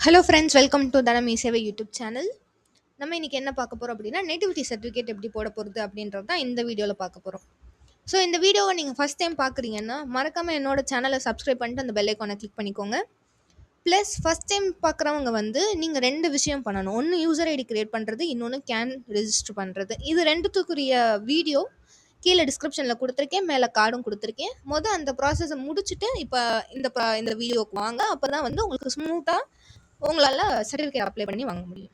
Hello friends, welcome to தனம் இசேவை YouTube channel. நம்ம இன்னைக்கு என்ன பார்க்க போகிறோம் அப்படின்னா, நேட்டிவிட்டி சர்டிஃபிகேட் எப்படி போட போகிறது அப்படின்றது தான் இந்த வீடியோவில் பார்க்க போகிறோம். ஸோ இந்த வீடியோவை நீங்கள் ஃபஸ்ட் டைம் பார்க்குறீங்கன்னா மறக்காமல் என்னோட சேனலை சப்ஸ்கிரைப் பண்ணிட்டு அந்த பெல் ஐக்கானை கிளிக் பண்ணிக்கோங்க. ப்ளஸ் ஃபஸ்ட் டைம் பார்க்குறவங்க நீங்கள் 2 விஷயம் பண்ணணும். ஒன்று யூசர் ஐடி கிரியேட் பண்ணுறது, இன்னொன்று கேன் ரெஜிஸ்டர் பண்ணுறது. இது ரெண்டுத்துக்குரிய வீடியோ கீழே டிஸ்கிரிப்ஷனில் கொடுத்துருக்கேன், மேலே கார்டும் கொடுத்துருக்கேன். அந்த ப்ராசஸை முடிச்சுட்டு இப்போ இந்த வீடியோவுக்கு வாங்க. அப்போ தான் உங்களுக்கு ஸ்மூத்தாக உங்களால் சர்டிஃபிகேட் அப்ளை பண்ணி வாங்க முடியும்.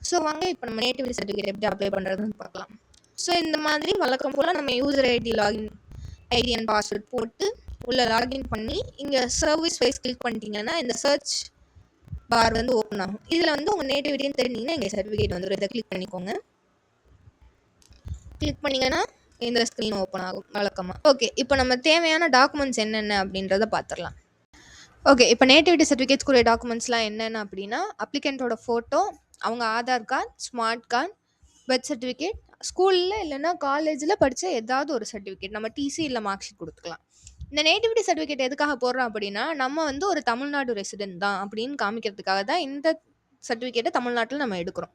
ஸோ வாங்க இப்போ நம்ம நேட்டிவிட்டி சர்டிஃபிகேட் எப்படி அப்ளை பண்ணுறதுன்னு பார்க்கலாம். ஸோ இந்த மாதிரி வழக்கம் போல் நம்ம யூசர் ஐடி அண்ட் பாஸ்வேர்ட் போட்டு உள்ள லாகின் பண்ணி இங்கே சர்வீஸ் வைஸ் கிளிக் பண்ணிட்டீங்கன்னா இந்த சர்ச் பார் ஓப்பன் ஆகும். இதில் உங்கள் நேட்டிவிட்டின்னு தெரிஞ்சிங்கன்னா இங்கே சர்டிஃபிகேட் வந்துடும். இதை கிளிக் பண்ணிக்கோங்க. கிளிக் பண்ணிங்கன்னா இந்த ஸ்க்ரீன் ஓப்பன் ஆகும் வழக்கமாக. ஓகே, இப்போ நம்ம தேவையான டாக்குமெண்ட்ஸ் என்னென்ன அப்படின்றத பார்த்துடலாம். ஓகே, இப்போ நேட்டிவிட்டி சர்டிஃபிகேட்ஸ்க்குரிய டாக்குமெண்ட்ஸ்லாம் என்னென்ன அப்படின்னா, அப்ளிகண்ட்டோட ஃபோட்டோ, அவங்க Aadhaar card, smart card, birth certificate, ஸ்கூலில் இல்லைன்னா காலேஜில் படித்த ஏதாவது ஒரு சர்டிஃபிகேட், நம்ம டிசி இல்லை மார்க் ஷீட் கொடுத்துக்கலாம். இந்த நேட்டிவிட்டி சர்டிஃபிகேட் எதுக்காக போடுறோம் அப்படின்னா, நம்ம ஒரு தமிழ்நாடு ரெசிடென்ட் தான் அப்படின்னு காமிக்கிறதுக்காக தான் இந்த சர்டிஃபிகேட்டை தமிழ்நாட்டில் நம்ம எடுக்கிறோம்.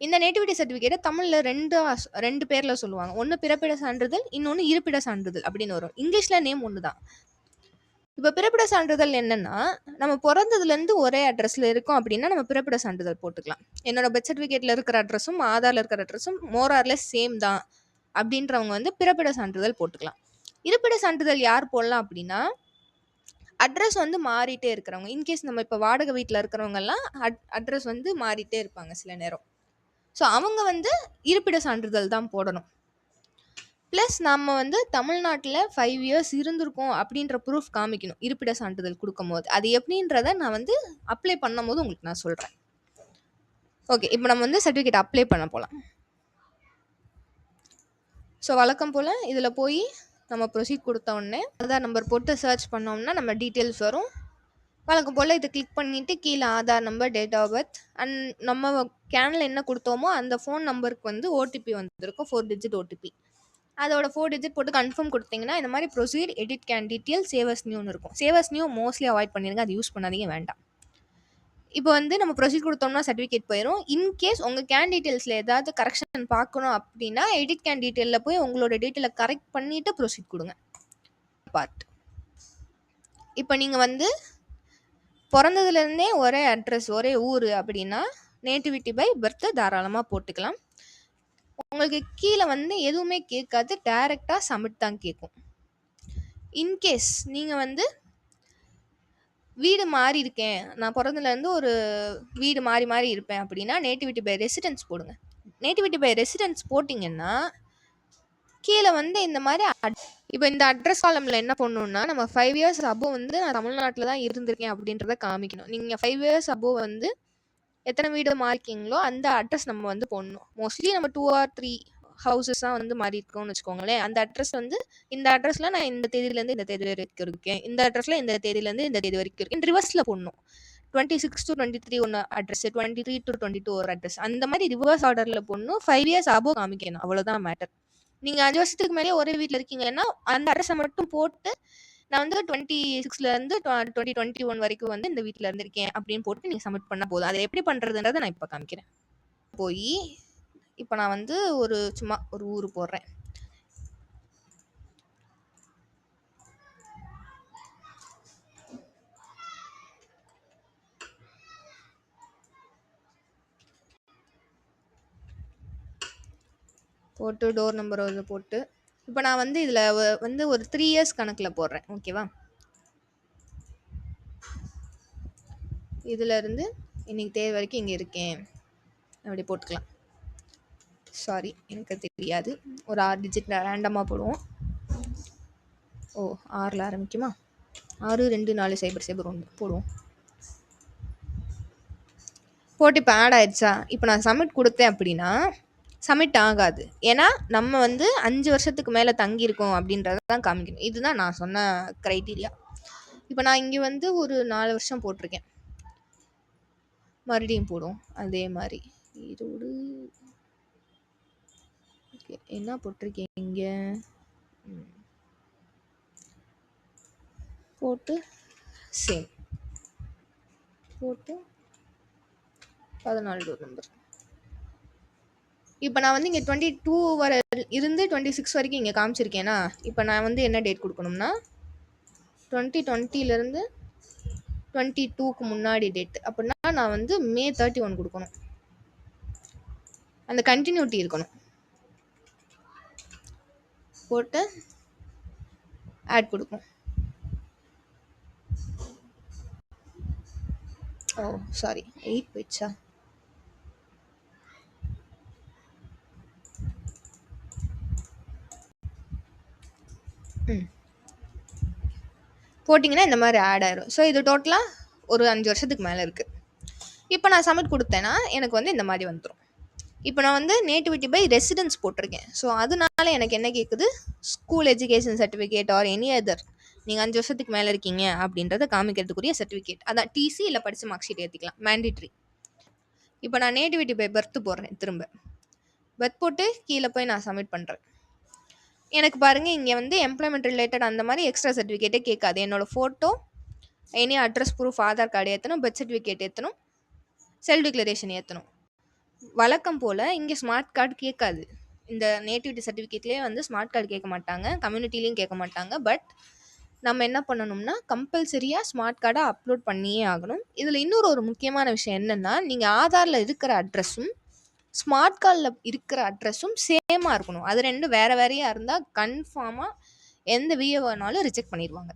இந்த நேட்டிவிட்டி சர்டிஃபிகேட்டை தமிழில் ரெண்டு பேரில் சொல்லுவாங்க. ஒன்று பிறப்பிட சான்றிதழ், இன்னொன்று இருப்பிட சான்றிதழ் அப்படின்னு வரும். இங்கிலீஷில் நேம் ஒன்று தான். இப்போ பிறப்பிட சான்றிதழ் என்னன்னா, நம்ம பிறந்ததுலேருந்து ஒரே அட்ரஸில் இருக்கோம் அப்படின்னா நம்ம பிறப்பிட சான்றிதழ் போட்டுக்கலாம். என்னோட பர்த் சர்டிஃபிகேட்டில் இருக்கிற அட்ரஸும் ஆதாரில் இருக்கிற அட்ரஸும் மோரார்லெஸ் சேம் தான் அப்படின்றவங்க பிறப்பிட சான்றிதழ் போட்டுக்கலாம். இருப்பிட சான்றிதழ் யார் போடலாம் அப்படின்னா, அட்ரஸ் மாறிட்டே இருக்கிறவங்க. இன்கேஸ் நம்ம இப்போ வாடகை வீட்டில் இருக்கிறவங்கெல்லாம் அட்ரஸ் மாறிட்டே இருப்பாங்க சில நேரம். ஸோ அவங்க இருப்பிட சான்றிதழ் தான் போடணும். ப்ளஸ் நம்ம தமிழ்நாட்டில் 5 இயர்ஸ் இருந்திருக்கோம் அப்படின்ற ப்ரூஃப் காமிக்கணும் இருப்பிட சான்றிதழ் கொடுக்கும்போது. அது எப்படின்றத நான் அப்ளை பண்ணும்போது உங்களுக்கு நான் சொல்கிறேன். ஓகே, இப்போ நம்ம சர்டிஃபிகேட் அப்ளை பண்ண போகலாம். ஸோ வழக்கம் போல் இதில் போய் நம்ம ப்ரொசீட் கொடுத்த உடனே ஆதார் நம்பர் போட்டு சர்ச் பண்ணோம்னா நம்ம டீட்டெயில்ஸ் வரும். வழக்கம் போல் இதை கிளிக் பண்ணிவிட்டு கீழே Aadhaar number, date of birth and நம்ம கேனில் என்ன கொடுத்தோமோ அந்த ஃபோன் நம்பருக்கு ஓடிபி வந்திருக்கும், 4 டிஜிட் ஓடிபி. அதோட 4 டிஜிட் போட்டு கன்ஃபார்ம் கொடுத்தீங்கன்னா இந்த மாதிரி ப்ரொசீட் எடிட் கேன் டீட்டெயில் சேவஸ் நியூன்னு இருக்கும். சேவஸ் நியூ மோஸ்ட்லி அவாய்ட் பண்ணிடுங்க, அது யூஸ் பண்ணாதீங்க, வேண்டாம். இப்போ நம்ம ப்ரொசீட் கொடுத்தோம்னா சர்டிஃபிகேட் போயிடும். இன்கேஸ் உங்கள் கேன் டீட்டெயில்ஸில் ஏதாவது கரெக்ஷன் பார்க்கணும் அப்படின்னா எடிட் கேன் டீட்டெயிலில் போய் உங்களோட டீட்டெயிலை கரெக்ட் பண்ணிவிட்டு ப்ரொசீட் கொடுங்க. பார்ட் இப்போ நீங்கள் பிறந்ததுலேருந்தே ஒரே அட்ரஸ் ஒரே ஊர் அப்படின்னா நேட்டிவிட்டி பை பர்த்தை தாராளமாக போட்டுக்கலாம். உங்களுக்கு கீழே எதுவுமே கேட்காது, டைரெக்டாக சப்மிட் தான் கேட்கும். இன்கேஸ் நீங்கள் வீடு மாறி இருக்கேன், நான் பிறந்ததுலேருந்து ஒரு வீடு மாறி மாறி இருப்பேன் அப்படின்னா நேட்டிவிட்டி பை ரெசிடென்ஸ் போடுங்க. நேட்டிவிட்டி பை ரெசிடென்ஸ் போட்டிங்கன்னா கீழே இந்த மாதிரி இப்போ இந்த அட்ரஸ் காலமில் என்ன பண்ணணும்னா, நம்ம 5 இயர்ஸ் அபோவ் நான் தமிழ்நாட்டில் தான் இருந்திருக்கேன் அப்படின்றத காமிக்கணும். நீங்கள் 5 இயர்ஸ் அபோவ் எத்தனை வீடு மாறிக்கீங்களோ அந்த அட்ரஸ் நம்ம போடணும். மோஸ்ட்லி நம்ம 2 or 3 ஹவுசஸ் தான் மாறி இருக்கோம்னு வச்சுக்கோங்களேன். அந்த அட்ரஸ் இந்த அட்ரஸில் நான் இந்த தேதியிலேருந்து இந்த தேதி வரைக்கும் இருக்கேன், இந்த அட்ரஸில் இந்த தேதியிலேருந்து இந்த தேதி வரைக்கும் இருக்கேன், ரிவர்ஸில் போடணும். 26 to 23 ஒன்று அட்ரஸ், 23 to 22 ஒரு அட்ரஸ், அந்த மாதிரி ரிவர்ஸ் ஆர்டரில் போடணும். 5 இயர்ஸ் அபோவ் காமிக்கணும், அவ்வளோதான் மேட்டர். நீங்கள் 5 வருஷத்துக்கு மேலே ஒரே வீட்டில் இருக்கீங்கன்னா அந்த அட்ரஸை மட்டும் போட்டு நான் 26லேருந்து 2021 வரைக்கும் இந்த வீட்டில் இருந்திருக்கேன் அப்படின்னு போட்டு நீங்கள் சப்மிட் பண்ணால் போதும். அதை எப்படி பண்ணுறதுன்றதை நான் இப்போ காமிக்கிறேன். போய் இப்போ நான் சும்மா ஒரு ஊர் போடுறேன். போட்டு டோர் நம்பர் போட்டு இப்போ நான் இதில் ஒரு 3 இயர்ஸ் கணக்கில் போடுறேன். ஓகேவா, இதிலேருந்து இன்னைக்கு தேவை வரைக்கும் இங்கே இருக்கேன் அப்படி போட்டுக்கலாம். சாரி, எனக்கு தெரியாது, ஒரு 6 டிஜிட் ரேண்டமாக போடுவோம். ஓ, 6ல் ஆரம்பிக்குமா? 624001 போடுவோம். போட்டு இப்போ ஆட் ஆயிடுச்சா? இப்போ நான் சப்மிட் கொடுத்தேன் அப்படின்னா சப்மிட் ஆகாது. ஏன்னா நம்ம 5 வருஷத்துக்கு மேலே தங்கியிருக்கோம் அப்படின்றத தான் காமிக்கணும். இதுதான் நான் சொன்ன க்ரைட்டீரியா. இப்போ நான் இங்கே ஒரு 4 வருஷம் போட்டிருக்கேன். மறுபடியும் போடுவோம் அதே மாதிரி. ஈரோடு. ஓகே, என்ன போட்டிருக்கேன் இங்கே போட்டு சேம். போட்டு 14 டோர் நம்பர். இப்போ நான் வந்து இங்கே 22 வர இருந்து 26 வரைக்கும் இங்கே காமிச்சிருக்கேனா, இப்போ நான் வந்து என்ன டேட் கொடுக்கணும்னா 2020லேருந்து 22க்கு முன்னாடி டேட் அப்படின்னா நான் வந்து May 31 கொடுக்கணும். அந்த கண்டினியூட்டி இருக்கணும். போட்டு ஆட் கொடுக்கும். ஓ சாரி 8 போயிடுச்சா? போட்டிங்கன்னா இந்த மாதிரி ஆட் ஆயிரும். ஸோ இது டோட்டலாக ஒரு 5 வருஷத்துக்கு மேலே இருக்குது. இப்போ நான் சப்மிட் கொடுத்தேன்னா எனக்கு வந்து இந்த மாதிரி வந்துடும். இப்போ நான் வந்து நேட்டிவிட்டி பை ரெசிடென்ஸ் போட்டிருக்கேன். ஸோ அதனால எனக்கு என்ன கேட்குது, school education certificate or any other நீங்கள் 5 வருஷத்துக்கு மேலே இருக்கீங்க அப்படின்றத காமிக்கிறதுக்குரிய சர்டிஃபிகேட், அதான் டிசி இல்லை படித்த மார்க் ஷீட் ஏற்றிக்கலாம், மேண்டிட்ரி. இப்போ நான் நேட்டிவிட்டி பை பர்த் போடுறேன். திரும்ப பர்த் போட்டு கீழே போய் நான் சப்மிட் பண்ணுறேன். எனக்கு பாருங்கள் இங்கே வந்து எம்ப்ளாய்மெண்ட் ரிலேட்டட் அந்த மாதிரி எக்ஸ்ட்ரா சர்டிஃபிகேட்டே கேட்காது. என்னோடய photo, any address proof, Aadhaar card ஏற்றணும், பர்த் சர்டிஃபிகேட் ஏற்றணும், செல்ஃப் டிக்ளரேஷன் ஏற்றணும். வழக்கம் போல் இங்கே ஸ்மார்ட் கார்டு கேட்காது. இந்த நேட்டிவிட்டி சர்டிஃபிகேட்லேயே வந்து ஸ்மார்ட் கார்டு கேட்க மாட்டாங்க, கம்யூனிட்டிலையும் கேட்க மாட்டாங்க. பட் நம்ம என்ன பண்ணணும்னா கம்பல்சரியாக ஸ்மார்ட் கார்டை அப்லோட் பண்ணியே ஆகணும். இதில் இன்னொரு முக்கியமான விஷயம் என்னென்னா, நீங்கள் ஆதாரில் இருக்கிற அட்ரஸும் ஸ்மார்ட் கார்டில் இருக்கிற அட்ரஸும் சேமாக இருக்கணும். அது ரெண்டும் வேறு வேறையாக இருந்தால் கன்ஃபார்மாக எந்த விஏஓனாலும் ரிஜெக்ட் பண்ணிடுவாங்க.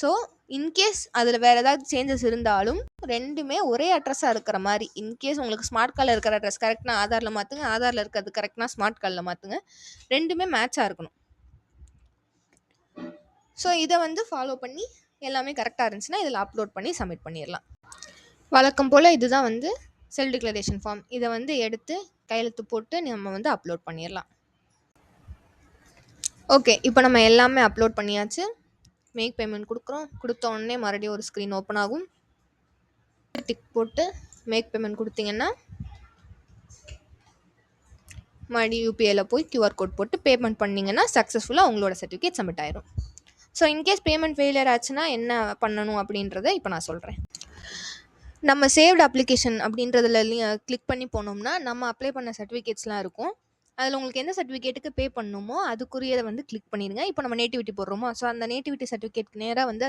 ஸோ இன்கேஸ் அதில் வேறு ஏதாவது சேஞ்சஸ் இருந்தாலும் ரெண்டுமே ஒரே அட்ரஸாக இருக்கிற மாதிரி, இன்கேஸ் உங்களுக்கு ஸ்மார்ட் கார்டில் இருக்கிற அட்ரஸ் கரெக்ட்னா ஆதாரில் மாற்றுங்க, ஆதாரில் இருக்கிறது கரெக்ட்னா ஸ்மார்ட் கார்டில் மாற்றுங்க, ரெண்டுமே மேட்சாக இருக்கணும். ஸோ இதை வந்து ஃபாலோ பண்ணி எல்லாமே கரெக்டாக இருந்துச்சுன்னா இதில் அப்லோட் பண்ணி சப்மிட் பண்ணிடலாம். வழக்கம் போல் இதுதான் வந்து செல்ஃப் டிக்ளரேஷன் ஃபார்ம். இதை வந்து எடுத்து கையெழுத்து போட்டு நம்ம வந்து அப்லோட் பண்ணிடலாம். ஓகே, இப்போ நம்ம எல்லாமே அப்லோட் பண்ணியாச்சு. மேக் பேமெண்ட் கொடுக்குறோம். கொடுத்த உடனே மறுபடியும் ஒரு ஸ்க்ரீன் ஓப்பன் ஆகும். டிக் போட்டு மேக் பேமெண்ட் கொடுத்தீங்கன்னா மறுபடியும் யூபிஐயில் போய் கியூஆர் கோட் போட்டு பேமெண்ட் பண்ணிங்கன்னா சக்ஸஸ்ஃபுல்லாக உங்களோட சர்டிஃபிகேட் சப்மிட் ஆயிரும். ஸோ இன்கேஸ் பேமெண்ட் ஃபெயிலியர் ஆச்சுன்னா என்ன பண்ணணும் அப்படின்றத இப்போ நான் சொல்கிறேன். நம்ம சேவ்டு அப்ளிகேஷன் அப்படின்றதுல கிளிக் பண்ணி போனோம்னா நம்ம அப்ளை பண்ண சர்டிஃபிகேட்ஸ்லாம் இருக்கும். அதில் உங்களுக்கு எந்த சர்டிஃபிகேட்டுக்கு பே பண்ணணுமோ அதுக்குரியதை வந்து கிளிக் பண்ணிடுங்க. இப்போ நம்ம நேட்டிவிட்டி போடுறோமோ, ஸோ அந்த நேட்டிவிட்டி சர்டிஃபிகேட்க்கு நேராக வந்து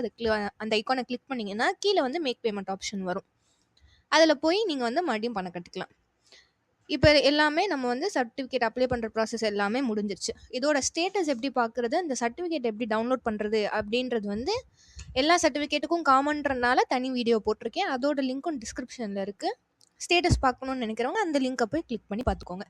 அந்த ஐக்கானை கிளிக் பண்ணிங்கன்னா கீழே வந்து மேக் பேமெண்ட் ஆப்ஷன் வரும். அதில் போய் நீங்கள் வந்து மறுபடியும் பணம் கட்டிக்கலாம். இப்போ எல்லாமே நம்ம வந்து சர்டிஃபிகேட் அப்ளை பண்ணுற ப்ராசஸ் எல்லாமே முடிஞ்சிருச்சு. இதோட ஸ்டேட்டஸ் எப்படி பார்க்குறது, இந்த சர்டிஃபிகேட் எப்படி டவுன்லோட் பண்ணுறது அப்படின்றது வந்து எல்லா சர்டிஃபிகேட்டுக்கும் காமன்றனால தனி வீடியோ போட்டிருக்கேன். அதோட லிங்க்கும் டிஸ்கிரிப்ஷனில் இருக்குது. ஸ்டேட்டஸ் பார்க்கணுன்னு நினைக்கிறவங்க அந்த லிங்க்கை போய் கிளிக் பண்ணி பார்த்துக்கோங்க.